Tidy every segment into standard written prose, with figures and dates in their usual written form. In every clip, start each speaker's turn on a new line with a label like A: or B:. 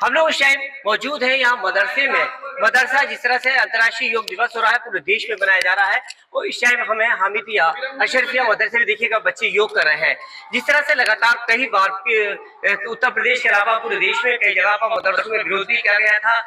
A: हम लोग उस टाइम मौजूद है यहाँ मदरसे में। मदरसा जिस तरह से अंतर्राष्ट्रीय योग दिवस हो रहा है पूरे देश में मनाया जा रहा है, और इस टाइम हमें हामिदिया अशरफिया मदरसे में देखिएगा बच्चे योग कर रहे हैं। जिस तरह से लगातार कई बार उत्तर प्रदेश के अलावा पूरे देश में कई जगह पर मदरसों में विरोध भी किया गया था।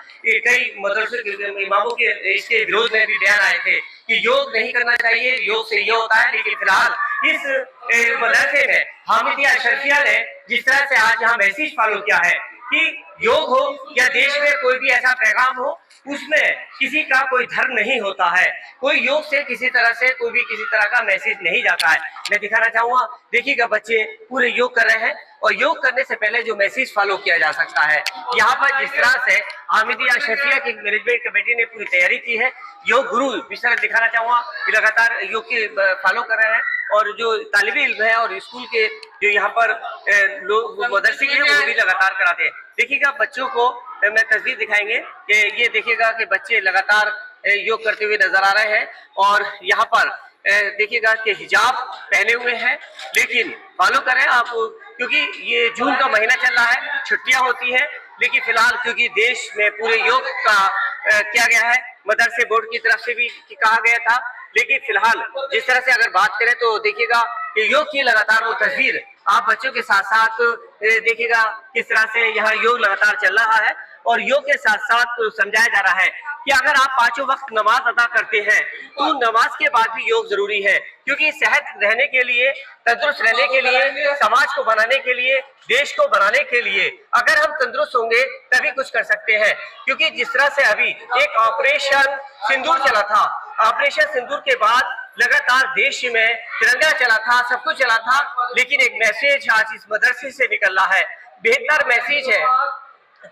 A: कई मदरसों के इमामों के इसके विरोध में भी बयान आए थे कि योग नहीं करना चाहिए, योग से ये होता है। लेकिन फिलहाल इस मदरसे में हामिदिया अशरफिया ने जिस तरह से आज यहाँ मैसेज फॉलो किया है कि योग हो या देश में कोई भी ऐसा पैगाम हो, उसमें किसी का कोई धर्म नहीं होता है। कोई योग से किसी तरह से कोई भी किसी तरह का मैसेज नहीं जाता है। मैं दिखाना चाहूंगा, देखिएगा बच्चे पूरे योग कर रहे हैं, और योग करने से पहले जो मैसेज फॉलो किया जा सकता है, यहाँ पर जिस तरह से हामिदिया अशरफिया की मैनेजमेंट कमेटी ने पूरी तैयारी की है। योग गुरु इस तरह दिखाना चाहूंगा कि लगातार योग के फॉलो कर रहे हैं, और जो तालिबे इल्म है और स्कूल के जो यहाँ पर लोग मदरसे के वो भी लगातार कराते हैं। देखिएगा बच्चों को मैं तस्वीर दिखाएंगे कि ये देखिएगा कि बच्चे लगातार योग करते हुए नजर आ रहे हैं, और यहाँ पर देखिएगा कि हिजाब पहने हुए हैं। लेकिन फॉलो करें आप, क्योंकि ये जून का महीना चल रहा है, छुट्टियां होती हैं। लेकिन फिलहाल क्योंकि देश में पूरे योग का किया गया है, मदरसे बोर्ड की तरफ से भी कहा गया था। लेकिन फिलहाल जिस तरह से अगर बात करें तो देखिएगा कि योग की लगातार वो तस्वीर आप बच्चों के साथ साथ देखिएगा किस तरह से यहाँ योग लगातार चल रहा है। और योग के साथ साथ समझाया जा रहा है कि अगर आप पांचों वक्त नमाज अदा करते हैं तो नमाज के बाद भी योग जरूरी है, क्योंकि सेहत रहने के लिए, तंदुरुस्त रहने के लिए, समाज को बनाने के लिए, देश को बनाने के लिए अगर हम तंदुरुस्त होंगे तभी कुछ कर सकते हैं। क्योंकि जिस तरह से अभी एक ऑपरेशन सिंदूर चला था, ऑपरेशन सिंदूर के बाद लगातार देश में तिरंगा चला था, सब कुछ चला था, लेकिन एक मैसेज आज इस मदरसे से निकल रहा है। बेहतर मैसेज है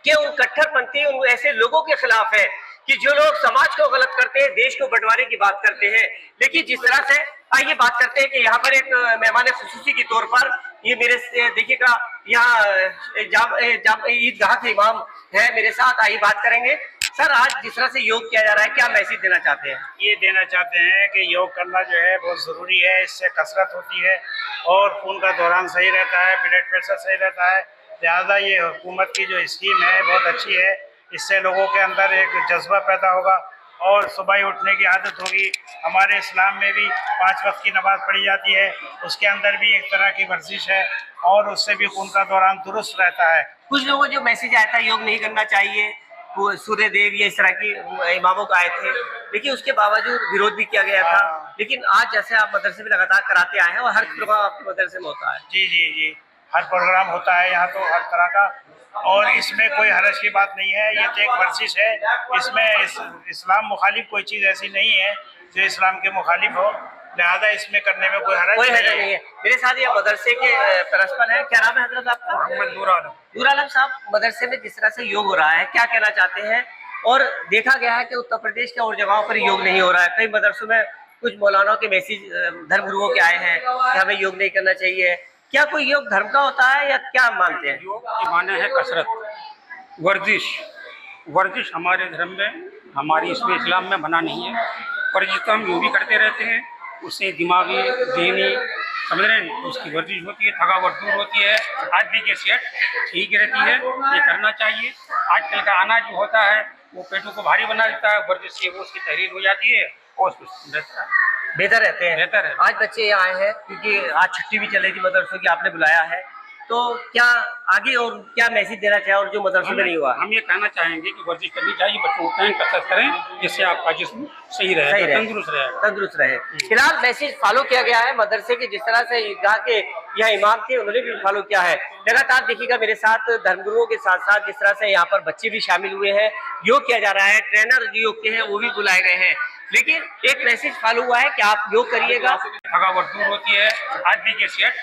A: कि उन कट्टरपंथी उन ऐसे लोगों के खिलाफ है कि जो लोग समाज को गलत करते हैं, देश को बंटवारे की बात करते हैं। लेकिन जिस तरह से आइए बात करते हैं कि यहाँ पर एक मेहमान खुसूसी के तौर पर ये मेरे देखिएगा यहाँ ईदगाह के इमाम है मेरे साथ, आइए बात करेंगे। सर, आज जिस तरह से योग किया जा रहा है, क्या मैसेज देना चाहते हैं?
B: ये देना चाहते हैं कि योग करना जो है बहुत ज़रूरी है। इससे कसरत होती है और खून का दौरान सही रहता है, ब्लड प्रेशर सही रहता है। लिहाजा ये हुकूमत की जो स्कीम है बहुत अच्छी है। इससे लोगों के अंदर एक जज्बा पैदा होगा और सुबह ही उठने की आदत होगी। हमारे इस्लाम में भी 5 वक्त की नमाज़ पढ़ी जाती है, उसके अंदर भी एक तरह की वर्जिश है और उससे भी खून का दौरान दुरुस्त रहता है।
A: कुछ लोगों जो मैसेज आया था योग नहीं करना चाहिए, वो सूर्य देव या इस तरह की इमामों का आए थे, लेकिन उसके बावजूद विरोध भी किया गया था। लेकिन आज जैसे आप मदरसे में लगातार कराते आए हैं और हर प्रोग्राम आपके मदरसे में होता है।
B: जी जी जी, हर प्रोग्राम होता है यहाँ तो हर तरह का, और इसमें कोई हरज की बात नहीं है। ये तो एक वर्जिश है, इसमें इस्लाम मुखालिफ कोई चीज़ ऐसी नहीं है जो इस्लाम के मुखालिफ हो। लिहाजा इसमें करने में कोई हरज नहीं है।
A: मेरे साथ ये मदरसे के प्रिंसिपल है, क्या नाम है हजरत आपका?
B: मोहम्मद नूर आलम।
A: नूर आलम साहब, मदरसे में जिस तरह से योग हो रहा है क्या कहना चाहते हैं? और देखा गया है कि उत्तर प्रदेश के और जगहों पर योग नहीं हो रहा है। कई मदरसों में कुछ मौलानाओं के मैसेज धर्मगुरुओं के आए हैं कि हमें योग नहीं करना चाहिए। क्या कोई योग धर्म का होता है या क्या मानते हैं?
C: योग की माने है कसरत, वर्जिश हमारे धर्म में, हमारी इसमें इस्लाम में मना नहीं है। वर्जिश तो हम यूँ भी करते रहते हैं, उससे दिमागी देहनी समझ रहे हैं, उसकी वर्जिश होती है, थकावट दूर होती है, आदमी की सेहत ठीक रहती है। ये करना चाहिए। आजकल का अनाज जो होता है वो पेटों को भारी बना देता है, वर्जिश से वो उसकी तहरीर हो जाती है और उसको
A: बेहतर रहते हैं।
C: बेहतर है।
A: आज बच्चे यहाँ आए हैं क्योंकि आज छुट्टी भी चल रही थी मदरसों की, आपने बुलाया है, तो क्या आगे और क्या मैसेज देना चाहे और जो मदरसों में नहीं हुआ?
C: हम ये कहना चाहेंगे कि वर्जिश करनी चाहिए, बच्चों को कहें कसरत करें, जिससे आपका जिस्म सही रहे, तंदुरुस्त रहे।
A: फिलहाल मैसेज फॉलो किया गया है मदरसे के, जिस तरह से ईदगाह के यहाँ इमाम थे उन्होंने भी फॉलो किया है। लगातार देखिएगा मेरे साथ धर्मगुरुओं के साथ साथ जिस तरह से यहाँ पर बच्चे भी शामिल हुए हैं, योग किया जा रहा है, ट्रेनर योग के हैं वो भी बुलाए गए हैं। लेकिन एक मैसेज फॉलो हुआ है कि आप योग करिएगा,
C: थकावट दूर होती है, आदमी की सेहत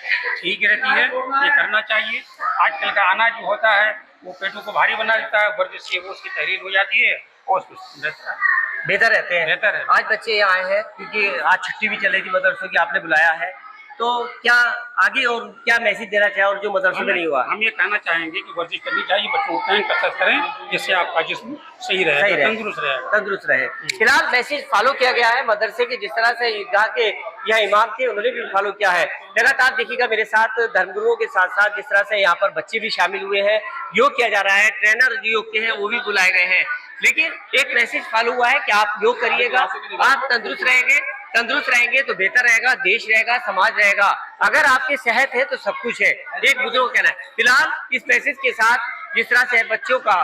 C: ठीक रहती है। ये करना चाहिए। आजकल का अनाज जो होता है वो पेटों को भारी बना देता है, वर्जिश से वो उसकी तहरीर हो जाती है और उसको
A: बेहतर रहते हैं।
C: बेहतर है।
A: आज बच्चे यहाँ आए हैं क्योंकि आज छुट्टी भी चल रही थी मदरसों की, आपने बुलाया है, तो क्या आगे और क्या मैसेज देना चाहे और जो मदरसों में नहीं हुआ?
C: हम ये कहना चाहेंगे कि वर्जिश करनी चाहिए, बच्चों को कहें कसरत करें, जिससे आपका जिस्म सही रहे, तंदुरुस्त रहे।
A: फिलहाल मैसेज फॉलो किया गया है मदरसे के, जिस तरह से ईदगाह के यह इमाम थे, उन्होंने भी फॉलो किया है। लगातार देखिएगा मेरे साथ धर्मगुरुओं के साथ साथ जिस तरह से यहाँ पर बच्चे भी शामिल हुए हैं, योग किया जा रहा है, ट्रेनर योग के हैं वो भी बुलाए गए हैं। लेकिन एक मैसेज फॉलो हुआ है कि आप योग करिएगा, आप तंदुरुस्त रहेंगे तो बेहतर रहेगा, देश रहेगा, समाज रहेगा। अगर आपकी सेहत है तो सब कुछ है, एक बुजुर्ग का कहना है। फिलहाल इस मैसेज के साथ जिस तरह से बच्चों का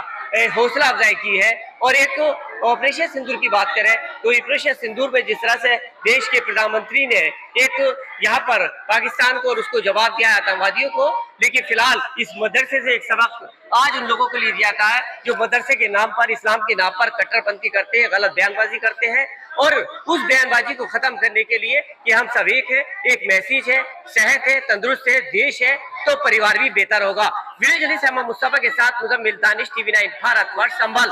A: हौसला अफजाई की है, और एक तो ऑपरेशन सिंदूर की बात करें तो ऑपरेशन सिंदूर में जिस तरह से देश के प्रधानमंत्री ने एक यहाँ पर पाकिस्तान को और उसको जवाब दिया आतंकवादियों को, लेकिन फिलहाल इस मदरसे से एक सबक आज उन लोगों को लिए जाता है जो मदरसे के नाम पर, इस्लाम के नाम पर कट्टरपंथी करते हैं, गलत बयानबाजी करते हैं, और उस बयानबाजी को खत्म करने के लिए कि हम सब एक है, एक मैसेज है, सेहत है, तंदुरुस्त है, देश है तो परिवार भी बेहतर होगा। वीडियो जर्नलिस्ट अहमद मुस्तफा के साथ मुजम्मिल दानिश, TV9 भारत वर्ष संभल।